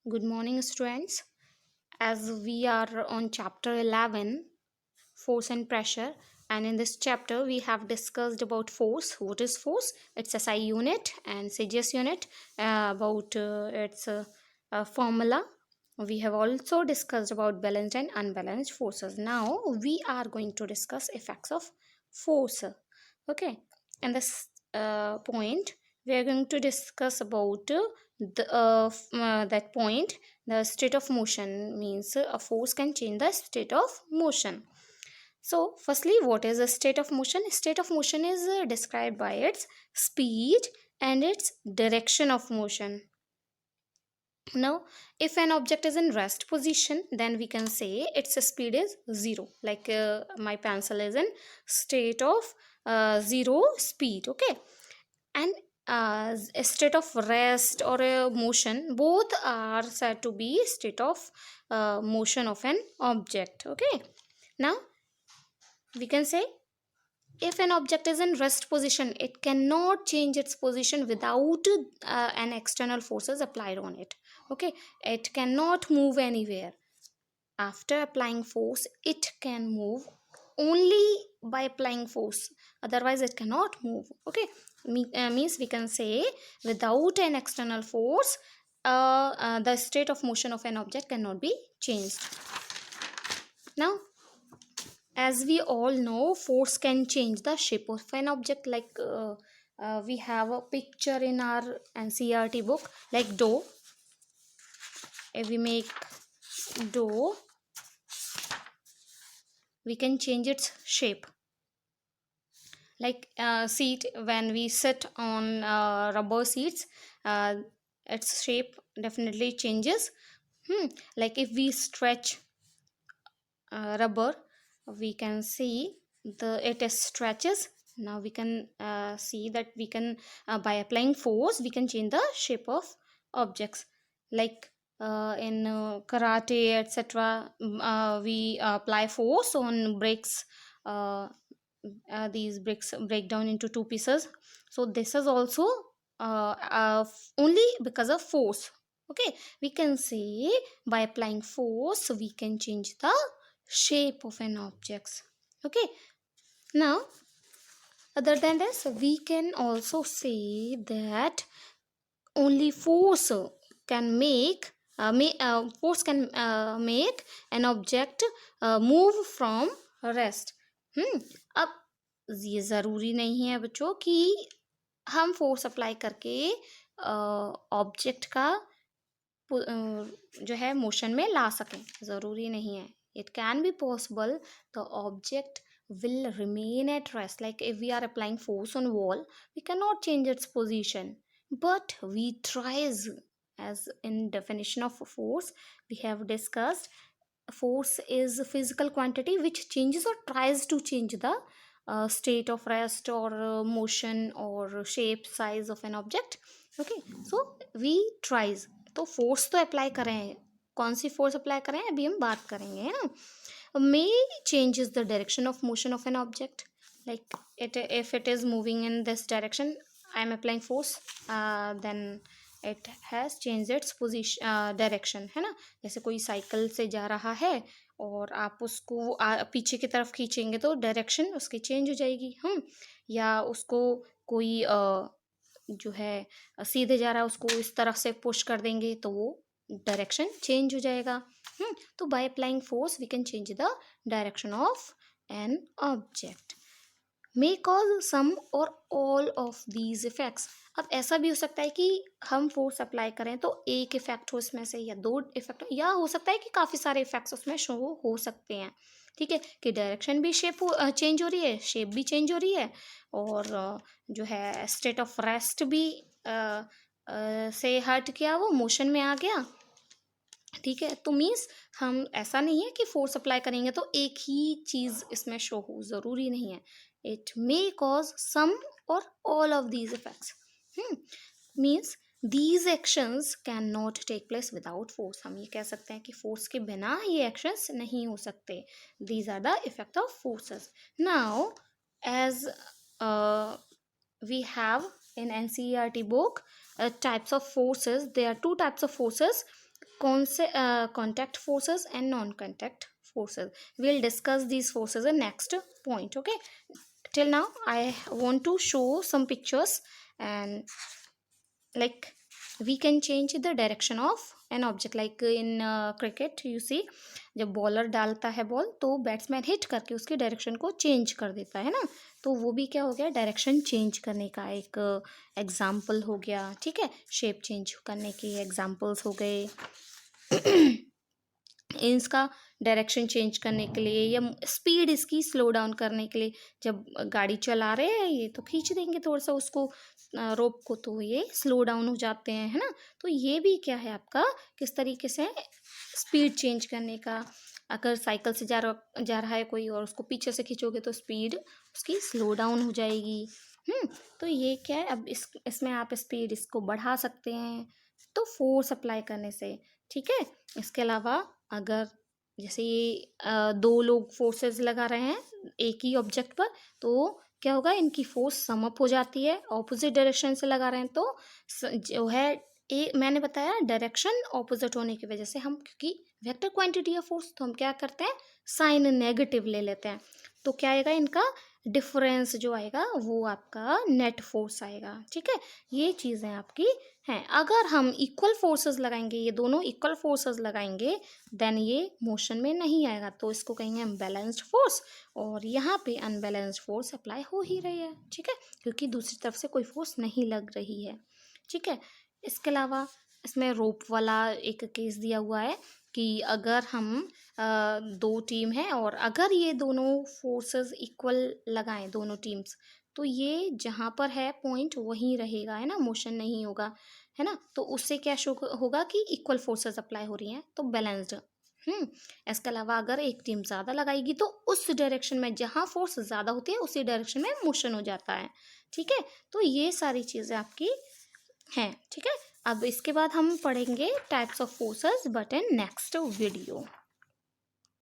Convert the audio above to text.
Good morning, students. As we are on chapter 11, force and pressure, and in this chapter, we have discussed about force. What is force? It's SI unit and CGS unit, about its formula. We have also discussed about balanced and unbalanced forces. Now, we are going to discuss effects of force. Okay, and this point, we are going to discuss about that point. The state of motion means a force can change the state of motion. So firstly, what is a state of motion? State of motion is described by its speed and its direction of motion. Now, if an object is in rest position, then we can say its speed is zero. Like my pencil is in state of zero speed. Okay, and a state of rest or a motion, both are said to be state of motion of an object. Okay, now we can say if an object is in rest position, it cannot change its position without an external forces applied on it. Okay, it cannot move anywhere. After applying force, it can move only by applying force, otherwise it cannot move. Okay, means we can say without an external force, the state of motion of an object cannot be changed. Now, as we all know, force can change the shape of an object. Like we have a picture in our NCERT book, like dough. If we make dough, we can change its shape. Like seat, when we sit on rubber seats, uh, its shape definitely changes. Like if we stretch rubber, we can see it stretches. Now we can see that we can by applying force, we can change the shape of objects. Like in karate, etc., we apply force on bricks. These bricks break down into two pieces. So this is also only because of force. Okay, we can say by applying force, we can change the shape of an object. Okay, now other than this, we can also say that only force can make force can make an object move from rest. अब ये ज़रूरी नहीं है बच्चों कि हम force apply करके object का जो है मोशन में ला सकें, ज़रूरी नहीं है. It can be possible the object will remain at rest. Like if we are applying force on wall, we cannot change its position, but we tries. As in definition of force, we have discussed, force is a physical quantity which changes or tries to change the state of rest or motion or shape, size of an object. Okay, so we tries. तो force तो apply कर रहे हैं, कौन सी force apply कर रहे हैं अभी हम बात करेंगे, है ना. May changes the direction of motion of an object. Like if it is moving in this direction, I am applying force, then it has changed its position, direction, है ना. जैसे कोई साइकिल से जा रहा है और आप उसको पीछे की तरफ खींचेंगे तो डायरेक्शन उसकी चेंज हो जाएगी. या उसको कोई जो है सीधे जा रहा है, उसको इस तरफ से पुश कर देंगे तो वो डायरेक्शन चेंज हो जाएगा. तो by applying force we can change the direction of an object. May cause some or all of these effects. अब ऐसा भी हो सकता है कि हम फोर्स अप्लाई करें तो एक इफेक्ट हो उसमें से, या दो इफेक्ट, या हो सकता है कि काफ़ी सारे इफेक्ट्स उसमें शो हो सकते हैं. ठीक है, कि डायरेक्शन भी शेप चेंज हो रही है, शेप भी चेंज हो रही है, और जो है स्टेट ऑफ रेस्ट भी से हट गया, वो मोशन में आ गया. ठीक है, तो मीन्स हम ऐसा नहीं है कि फोर्स अप्लाई करेंगे तो एक ही चीज़ इसमें शो हो, ज़रूरी नहीं है. It may cause some or all of these effects. Means these actions can not take place without force. हम ये कह सकते हैं कि फोर्स के बिना ये एक्शंस नहीं हो सकते. These are the effect of forces. Now as we have in NCERT book types of forces. There are two types of forces. contact forces and non-contact forces. We'll discuss these forces in next point. Okay, till now I want to show some pictures, and like we can change the direction of an object. like in cricket you see, जब bowler डालता है ball तो batsman hit करके उसके direction को change कर देता है ना, तो वो भी क्या हो गया, डायरेक्शन चेंज करने का एक एग्जाम्पल हो गया। ठीक है, शेप चेंज करने के एग्जाम्पल्स हो गए। इसका डायरेक्शन चेंज करने के लिए या स्पीड इसकी स्लो डाउन करने के लिए, जब गाड़ी चला रहे हैं ये तो खींच देंगे थोड़ा सा उसको रोप को, तो ये स्लो डाउन हो जाते हैं, है ना। तो ये भी क्या है आपका, किस तरीके से स्पीड चेंज करने का। अगर साइकिल से जा रहा है कोई और उसको पीछे से खींचोगे तो स्पीड उसकी स्लो डाउन हो जाएगी। तो ये क्या है, अब इसमें आप स्पीड इसको बढ़ा सकते हैं तो फोर्स अप्लाई करने से। ठीक है, इसके अलावा अगर जैसे ये दो लोग फोर्सेस लगा रहे हैं एक ही ऑब्जेक्ट पर, तो क्या होगा, इनकी फोर्स सम अप हो जाती है। ऑपोजिट डायरेक्शन से लगा रहे हैं तो जो है मैंने बताया डायरेक्शन ऑपोजिट होने की वजह से हम, क्योंकि वेक्टर क्वांटिटी है फोर्स, तो हम क्या करते हैं, साइन नेगेटिव ले लेते हैं। तो क्या आएगा, इनका डिफरेंस जो आएगा वो आपका नेट फोर्स आएगा। ठीक है, ये चीज़ें आपकी हैं। अगर हम इक्वल फोर्सेस लगाएंगे, ये दोनों इक्वल फोर्सेस लगाएंगे, देन ये मोशन में नहीं आएगा, तो इसको कहेंगे हम बैलेंस्ड फोर्स। और यहाँ पे अनबैलेंस्ड फोर्स अप्लाई हो ही रही है। ठीक है, क्योंकि दूसरी तरफ से कोई फोर्स नहीं लग रही है। ठीक है, इसके अलावा इसमें रोप वाला एक केस दिया हुआ है कि अगर हम दो टीम है और अगर ये दोनों फोर्सेस इक्वल लगाएं दोनों टीम्स, तो ये जहाँ पर है पॉइंट वहीं रहेगा, है ना, मोशन नहीं होगा, है ना। तो उससे क्या शो होगा कि इक्वल फोर्सेस अप्लाई हो रही हैं, तो बैलेंस्ड। इसके अलावा अगर एक टीम ज़्यादा लगाएगी तो उस डायरेक्शन में जहाँ फोर्स ज़्यादा होती है उसी डायरेक्शन में मोशन हो जाता है। ठीक है, तो ये सारी चीज़ें आपकी हैं। ठीक है, अब इसके बाद हम पढ़ेंगे types of forces but in next video.